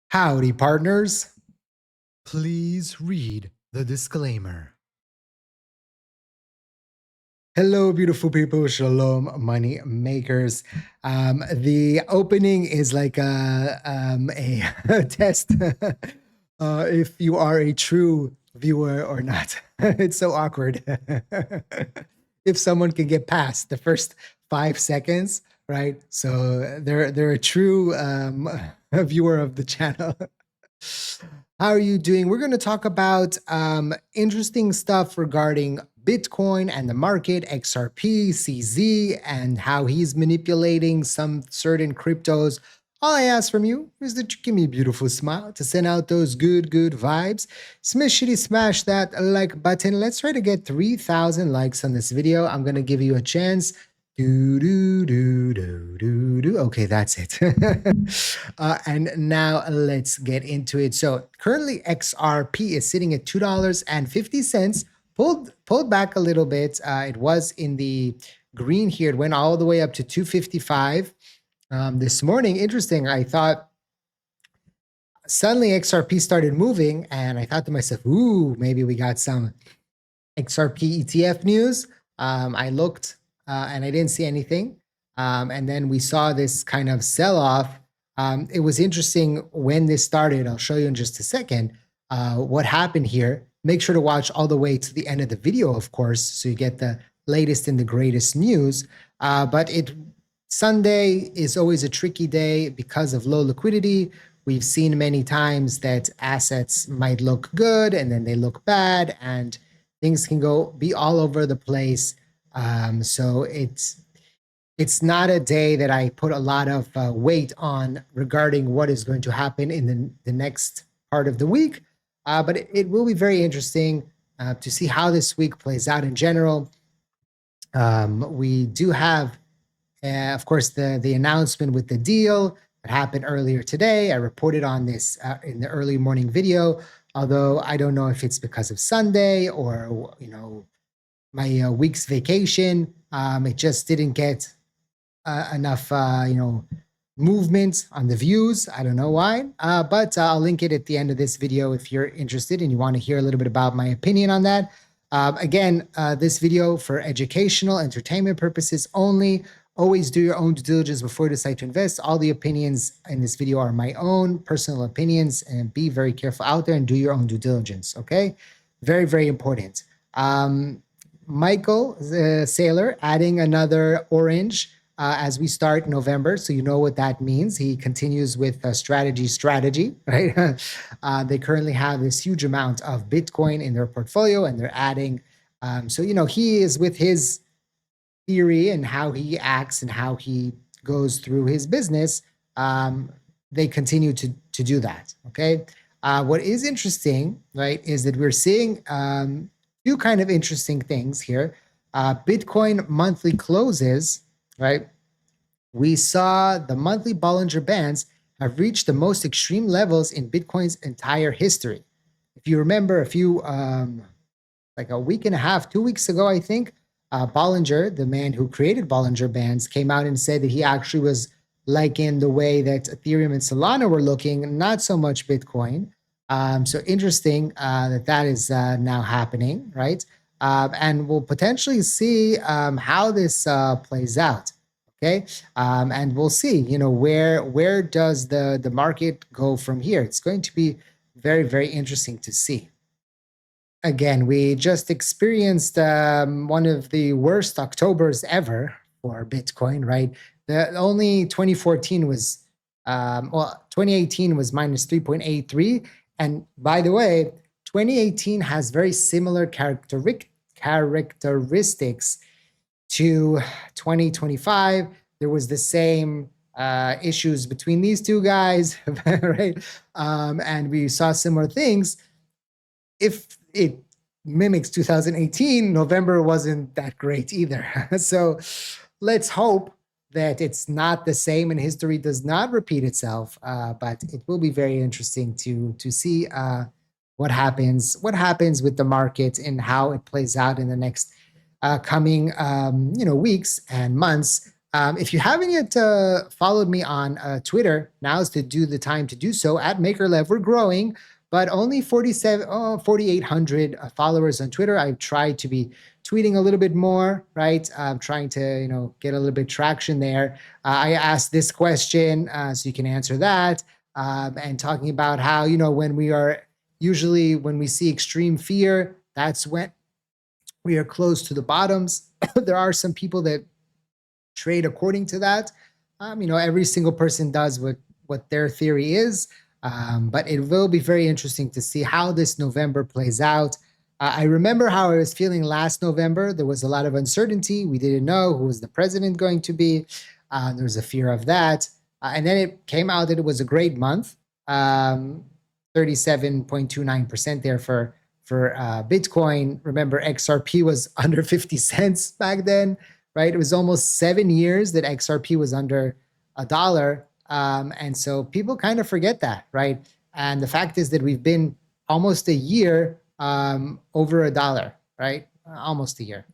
Howdy, partners. Please read the disclaimer. Hello, beautiful people. Shalom, money makers. The opening is like a test if you are a true viewer or not. It's so awkward. If someone can get past the first 5 seconds, right? So they're a true viewer of the channel. How are you doing? We're going to talk about interesting stuff regarding Bitcoin and the market, XRP, CZ, and how he's manipulating some certain cryptos. All I ask from you is that you give me a beautiful smile to send out those good vibes. Smash that like button. Let's try to get 3,000 likes on this video. I'm going to give you a chance. Okay, that's it. And now let's get into it. So currently XRP is sitting at $2.50. Pulled back a little bit. It was in the green here. It went all the way up to 255 this morning. Interesting. I thought suddenly XRP started moving, and I thought to myself, ooh, maybe we got some XRP ETF news. I looked and I didn't see anything. And then we saw this kind of sell-off. It was interesting when this started. I'll show you in just a second what happened here. Make sure to watch all the way to the end of the video, of course, so you get the latest and the greatest news. But Sunday is always a tricky day because of low liquidity. We've seen many times that assets might look good and then they look bad, and things can be all over the place. So it's not a day that I put a lot of weight on regarding what is going to happen in the next part of the week. But it will be very interesting to see how this week plays out in general. We do have, of course, the announcement with the deal that happened earlier today. I reported on this in the early morning video, although I don't know if it's because of Sunday or, my week's vacation. It just didn't get enough, movement on the views. I don't know why, but I'll link it at the end of this video if you're interested and you want to hear a little bit about my opinion on that. Again, this video for educational, entertainment purposes only. Always do your own due diligence before you decide to invest. All the opinions in this video are my own personal opinions, and be very careful out there and do your own due diligence, okay? Very, very important. Michael Saylor adding another orange as we start November, so you know what that means. He continues with strategy, right? They currently have this huge amount of Bitcoin in their portfolio, and they're adding. So, he is with his theory and how he acts and how he goes through his business. They continue to do that, okay? What is interesting, right, is that we're seeing two kind of interesting things here. Bitcoin monthly closes, right? We saw the monthly Bollinger Bands have reached the most extreme levels in Bitcoin's entire history. If you remember like a week and a half, 2 weeks ago, I think, Bollinger, the man who created Bollinger Bands, came out and said that he actually was liking the way that Ethereum and Solana were looking, not so much Bitcoin. So interesting that is now happening, right? And we'll potentially see how this plays out, okay? And we'll see, where does the market go from here? It's going to be very, very interesting to see. Again, we just experienced one of the worst Octobers ever for Bitcoin, right? The only 2014 was, 2018 was minus 3.83. And by the way, 2018 has very similar characteristics to 2025. There was the same issues between these two guys, right? And we saw similar things. If it mimics 2018, November wasn't that great either. So let's hope that it's not the same and history does not repeat itself. But it will be very interesting to see what happens with the market and how it plays out in the next coming weeks and months. If you haven't yet followed me on Twitter, now's the time to do so. At MakerLev, we're growing, but only 4,800 followers on Twitter. I've tried to be tweeting a little bit more, right? I'm trying to, get a little bit traction there. I asked this question, so you can answer that, and talking about how, when when we see extreme fear, that's when we are close to the bottoms. There are some people that trade according to that. Every single person does what their theory is, but it will be very interesting to see how this November plays out. I remember how I was feeling last November. There was a lot of uncertainty. We didn't know who was the president going to be. There was a fear of that. And then it came out that it was a great month, 37.29% there for Bitcoin. Remember, XRP was under 50 cents back then, right? It was almost 7 years that XRP was under $1. And so people kind of forget that, right? And the fact is that we've been almost a year over $1, right? Almost a year.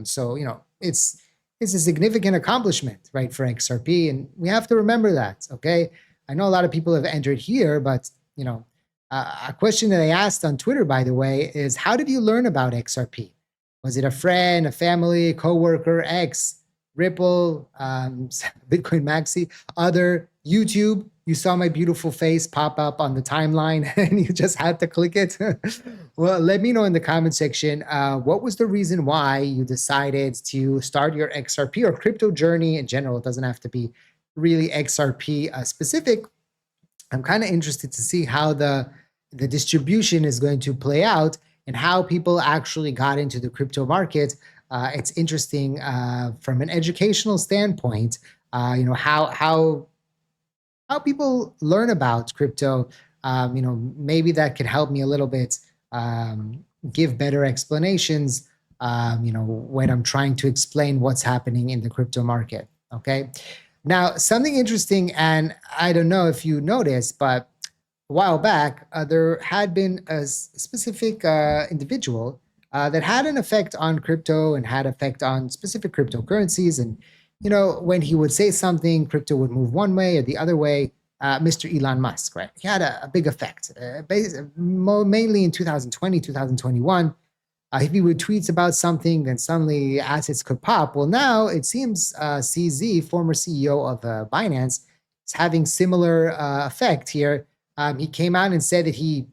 So, it's a significant accomplishment, right, for XRP. And we have to remember that, okay? I know a lot of people have entered here, but, a question that I asked on Twitter, by the way, is how did you learn about XRP? Was it a friend, a family, a coworker, X, Ripple, Bitcoin Maxi, other, YouTube? You saw my beautiful face pop up on the timeline and you just had to click it? Well, let me know in the comment section, what was the reason why you decided to start your XRP or crypto journey in general? It doesn't have to be really XRP specific. I'm kind of interested to see how the distribution is going to play out and how people actually got into the crypto market. It's interesting from an educational standpoint, how people learn about crypto. Maybe that could help me a little bit give better explanations, when I'm trying to explain what's happening in the crypto market. Okay. Now, something interesting, and I don't know if you noticed, but a while back, there had been a specific individual that had an effect on crypto and had effect on specific cryptocurrencies. And, when he would say something, crypto would move one way or the other way. Mr. Elon Musk, right? He had a big effect, mainly in 2020, 2021. If he would tweets about something, then suddenly assets could pop. Well, now it seems CZ, former CEO of Binance, is having similar effect here. He came out and said that he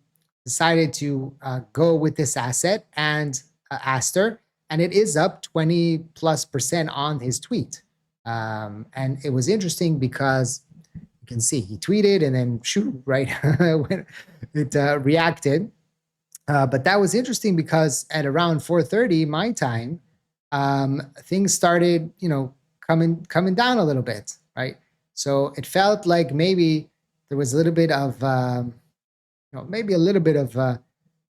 decided to go with this asset and Aster, and it is up 20+% on his tweet. And it was interesting because you can see he tweeted and then shoot, right, when it reacted. But that was interesting because at around 4:30 my time, things started, coming down a little bit, right? So it felt like maybe there was a little bit of, maybe a little bit of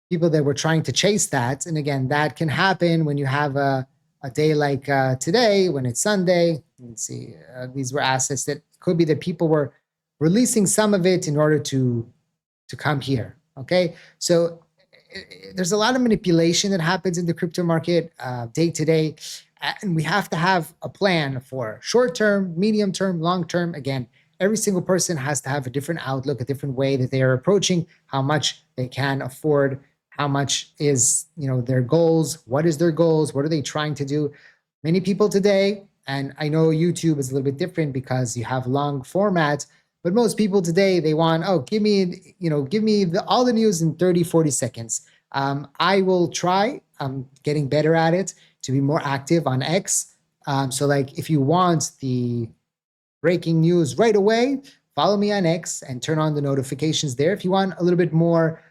people that were trying to chase that. And again, that can happen when you have a day like today, when it's Sunday. Let's see, these were assets that could be that people were releasing some of it in order to come here. Okay, so there's a lot of manipulation that happens in the crypto market day to day, and we have to have a plan for short term, medium term, long term. Again, every single person has to have a different outlook, a different way that they are approaching how much they can afford, how much is their goals, what is their goals, what are they trying to do. Many people today, and I know YouTube is a little bit different because you have long formats, but most people today, they want, give me all the news in 30, 40 seconds. I will try, I'm getting better at it, to be more active on X. So like if you want the breaking news right away, follow me on X and turn on the notifications there. If you want a little bit more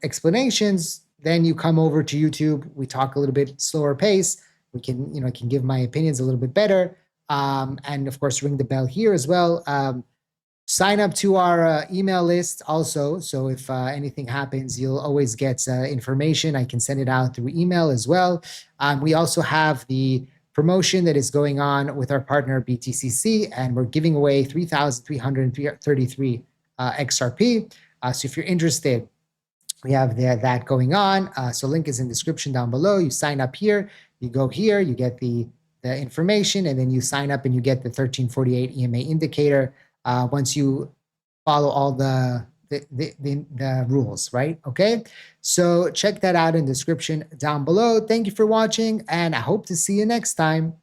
explanations, then you come over to YouTube. We talk a little bit slower pace. We can, I can give my opinions a little bit better. And of course, ring the bell here as well. Sign up to our email list also. So if anything happens, you'll always get information. I can send it out through email as well. We also have the promotion that is going on with our partner BTCC, and we're giving away 3,333 XRP. So if you're interested, we have that going on. So link is in the description down below. You sign up here, you go here, you get the the information, and then you sign up and you get the 1348 EMA indicator once you follow all the rules, right? Okay, so check that out in the description down below. Thank you for watching, and I hope to see you next time.